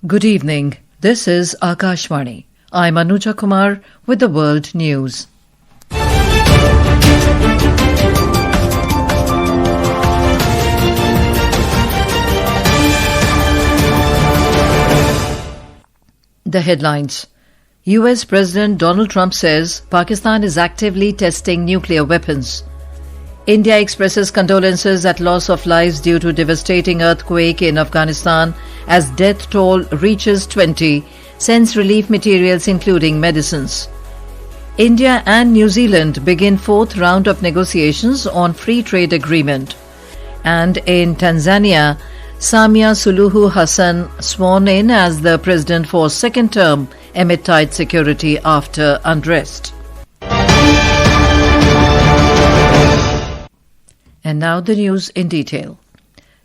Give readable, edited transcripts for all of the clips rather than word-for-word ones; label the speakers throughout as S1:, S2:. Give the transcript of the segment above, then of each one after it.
S1: Good evening. This is Akashvani. I'm Anuja Kumar with the World News. The headlines. US President Donald Trump says Pakistan is actively testing nuclear weapons. India expresses condolences at loss of lives due to devastating earthquake in Afghanistan as death toll reaches 20, sends relief materials including medicines. India and New Zealand begin fourth round of negotiations on free trade agreement. And in Tanzania, Samia Suluhu Hassan sworn in as the president for second term amid tight security after unrest. And now the news in detail.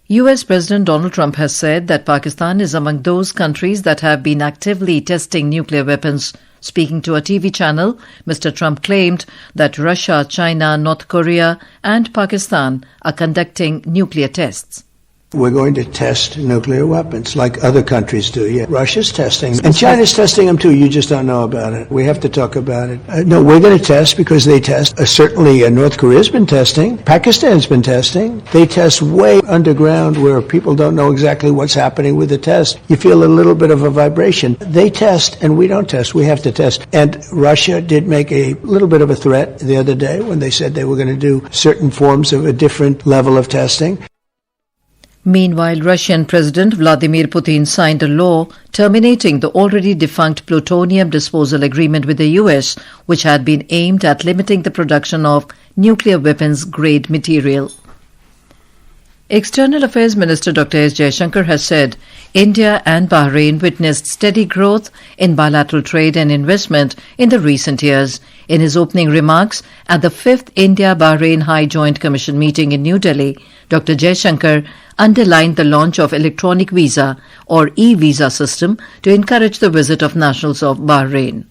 S1: US President Donald Trump has said that Pakistan is among those countries that have been actively testing nuclear weapons. Speaking to a TV channel, Mr. Trump claimed that Russia, China, North Korea and Pakistan are conducting nuclear tests.
S2: We're going to test nuclear weapons like other countries do. Yeah, Russia's testing and China's testing them too. You just don't know about it. We have to talk about it. No, we're going to test because they test. Certainly North Korea's been testing. Pakistan's been testing. They test way underground where people don't know exactly what's happening with the test. You feel a little bit of a vibration. They test and we don't test. We have to test. And Russia did make a little bit of a threat the other day when they said they were going to do certain forms of a different level of testing.
S1: Meanwhile, Russian President Vladimir Putin signed a law terminating the already defunct plutonium disposal agreement with the US, which had been aimed at limiting the production of nuclear weapons-grade material. External Affairs Minister Dr. S. Jaishankar has said India and Bahrain witnessed steady growth in bilateral trade and investment in the recent years. In his opening remarks at the 5th India-Bahrain High Joint Commission meeting in New Delhi, Dr. Jaishankar underlined the launch of electronic visa or e-visa system to encourage the visit of nationals of Bahrain.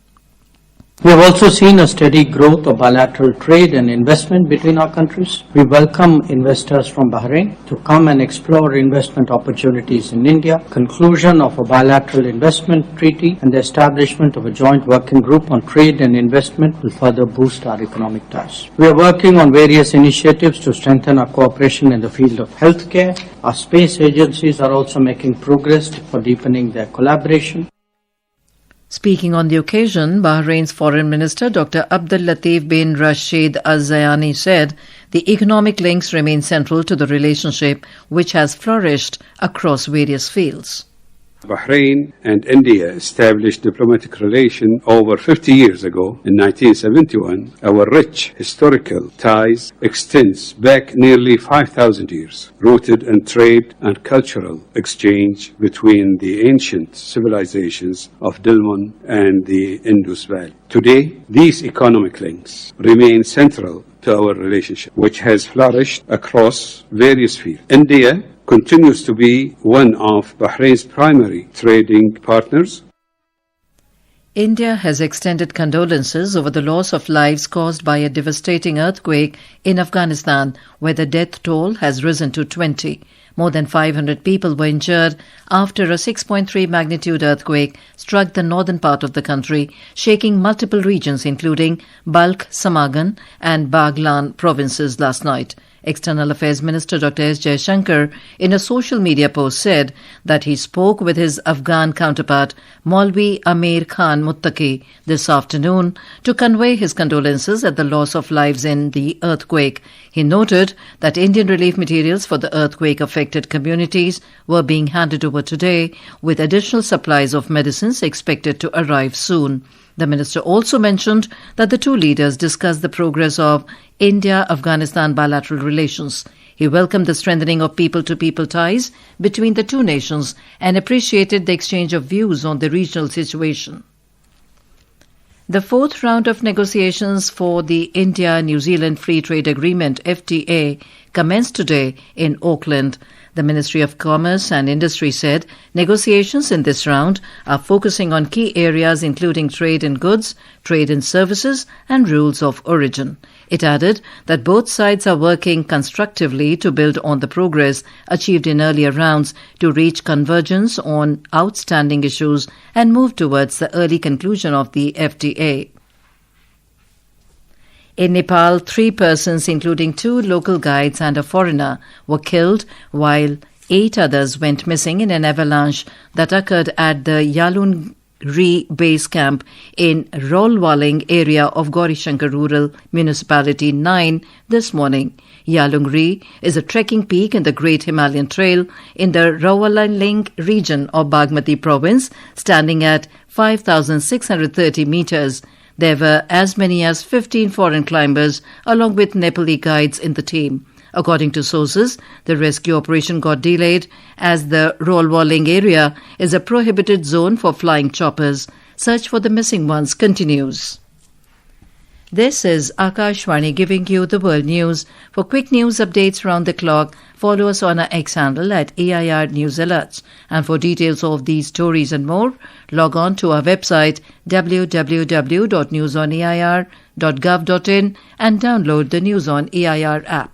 S3: We have also seen a steady growth of bilateral trade and investment between our countries. We welcome investors from Bahrain to come and explore investment opportunities in India, conclusion of a bilateral investment treaty and the establishment of a joint working group on trade and investment will further boost our economic ties. We are working on various initiatives to strengthen our cooperation in the field of healthcare. Our space agencies are also making progress for deepening their collaboration.
S1: Speaking on the occasion, Bahrain's Foreign Minister Dr. Abdul Latif bin Rashid Al Zayani said the economic links remain central to the relationship, which has flourished across various fields.
S4: Bahrain and India established diplomatic relations over 50 years ago. In 1971, our rich historical ties extends back nearly 5,000 years, rooted in trade and cultural exchange between the ancient civilizations of Dilmun and the Indus Valley. Today, these economic links remain central to our relationship, which has flourished across various fields. India continues to be one of Bahrain's primary trading partners.
S1: India has extended condolences over the loss of lives caused by a devastating earthquake in Afghanistan, where the death toll has risen to 20. More than 500 people were injured after a 6.3 magnitude earthquake struck the northern part of the country, shaking multiple regions including Balkh, Samagan and Baghlan provinces last night. External Affairs Minister Dr. S. Jaishankar, in a social media post, said that he spoke with his Afghan counterpart, Maulvi Amir Khan Muttaqi, this afternoon to convey his condolences at the loss of lives in the earthquake. He noted that Indian relief materials for the earthquake-affected communities were being handed over today, with additional supplies of medicines expected to arrive soon. The minister also mentioned that the two leaders discussed the progress of India-Afghanistan bilateral relations. He welcomed the strengthening of people-to-people ties between the two nations and appreciated the exchange of views on the regional situation. The fourth round of negotiations for the India-New Zealand Free Trade Agreement, FTA, commenced today in Auckland. The Ministry of Commerce and Industry said negotiations in this round are focusing on key areas including trade in goods, trade in services and rules of origin. It added that both sides are working constructively to build on the progress achieved in earlier rounds to reach convergence on outstanding issues and move towards the early conclusion of the FTA. In Nepal, 3 persons, including 2 local guides and a foreigner, were killed, while 8 others went missing in an avalanche that occurred at the Yalungri base camp in Rolwaling area of Gaurishankar Rural Municipality 9 this morning. Yalungri is a trekking peak in the Great Himalayan Trail in the Rolwaling region of Bagmati province, standing at 5,630 meters. There were as many as 15 foreign climbers along with Nepali guides in the team. According to sources, the rescue operation got delayed as the Rolwaling area is a prohibited zone for flying choppers. Search for the missing ones continues. This is Akashvani giving you the world news. For quick news updates round the clock, follow us on our X handle at AIR News Alerts. And for details of these stories and more, log on to our website www.newsonair.gov.in and download the News on AIR app.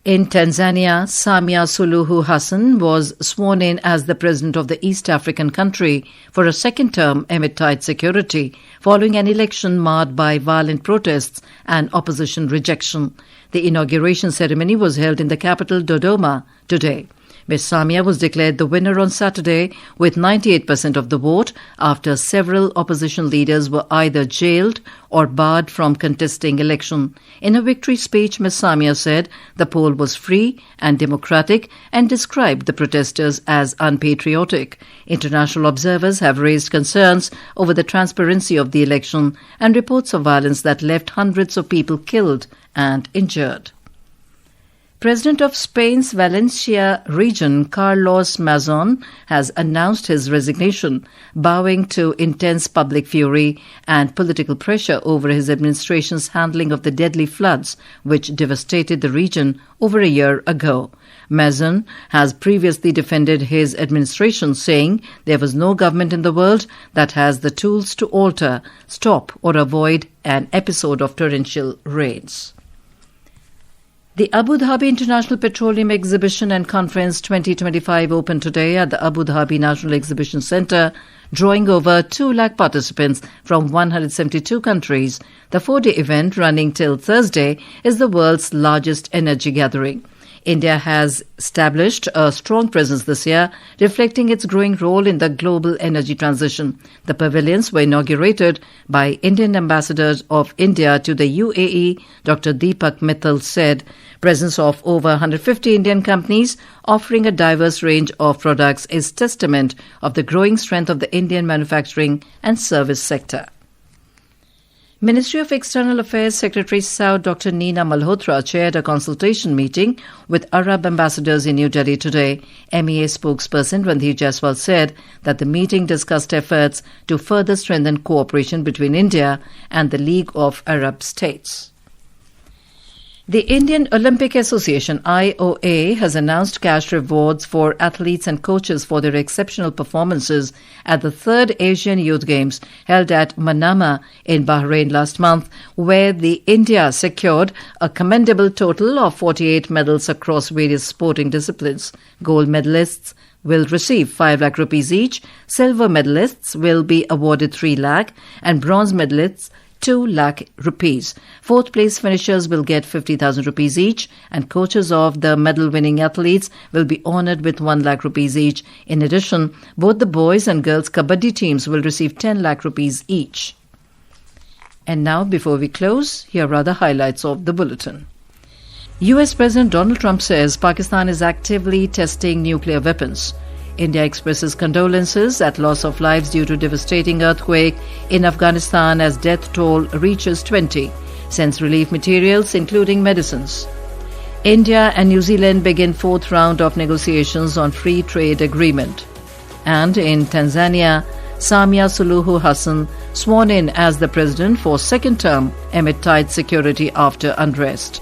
S1: In Tanzania, Samia Suluhu Hassan was sworn in as the president of the East African country for a second term amid tight security, following an election marred by violent protests and opposition rejection. The inauguration ceremony was held in the capital Dodoma today. Ms. Samia was declared the winner on Saturday with 98% of the vote after several opposition leaders were either jailed or barred from contesting election. In a victory speech, Ms. Samia said the poll was free and democratic and described the protesters as unpatriotic. International observers have raised concerns over the transparency of the election and reports of violence that left hundreds of people killed and injured. President of Spain's Valencia region, Carlos Mazón, has announced his resignation, bowing to intense public fury and political pressure over his administration's handling of the deadly floods which devastated the region over a year ago. Mazón has previously defended his administration, saying there was no government in the world that has the tools to alter, stop or avoid an episode of torrential rains. The Abu Dhabi International Petroleum Exhibition and Conference 2025 opened today at the Abu Dhabi National Exhibition Centre, drawing over 2 lakh participants from 172 countries. The 4-day event, running till Thursday, is the world's largest energy gathering. India has established a strong presence this year, reflecting its growing role in the global energy transition. The pavilions were inaugurated by Indian Ambassador of India to the UAE, Dr. Deepak Mittal said. Presence of over 150 Indian companies offering a diverse range of products is testament of the growing strength of the Indian manufacturing and service sector. Ministry of External Affairs Secretary Saud Dr. Neena Malhotra chaired a consultation meeting with Arab ambassadors in New Delhi today. MEA spokesperson Randhir Jaiswal said that the meeting discussed efforts to further strengthen cooperation between India and the League of Arab States. The Indian Olympic Association IOA has announced cash rewards for athletes and coaches for their exceptional performances at the 3rd Asian Youth Games held at Manama in Bahrain last month, where the India secured a commendable total of 48 medals across various sporting disciplines. Gold medalists will receive 5 lakh rupees each, silver medalists will be awarded 3 lakh, and bronze medalists 2 lakh rupees. 4th place finishers will get 50,000 rupees each, and coaches of the medal-winning athletes will be honoured with 1 lakh rupees each. In addition, both the boys and girls kabaddi teams will receive 10 lakh rupees each. And now, before we close, here are the highlights of the bulletin. US President Donald Trump says Pakistan is actively testing nuclear weapons. India expresses condolences at loss of lives due to devastating earthquake in Afghanistan as death toll reaches 20. Sends relief materials including medicines. India and New Zealand begin 4th round of negotiations on free trade agreement. And in Tanzania, Samia Suluhu Hassan sworn in as the president for second term amid tight security after unrest.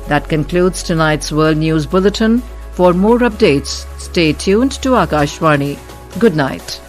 S1: That concludes tonight's World News Bulletin. For more updates, stay tuned to Akashvani. Good night.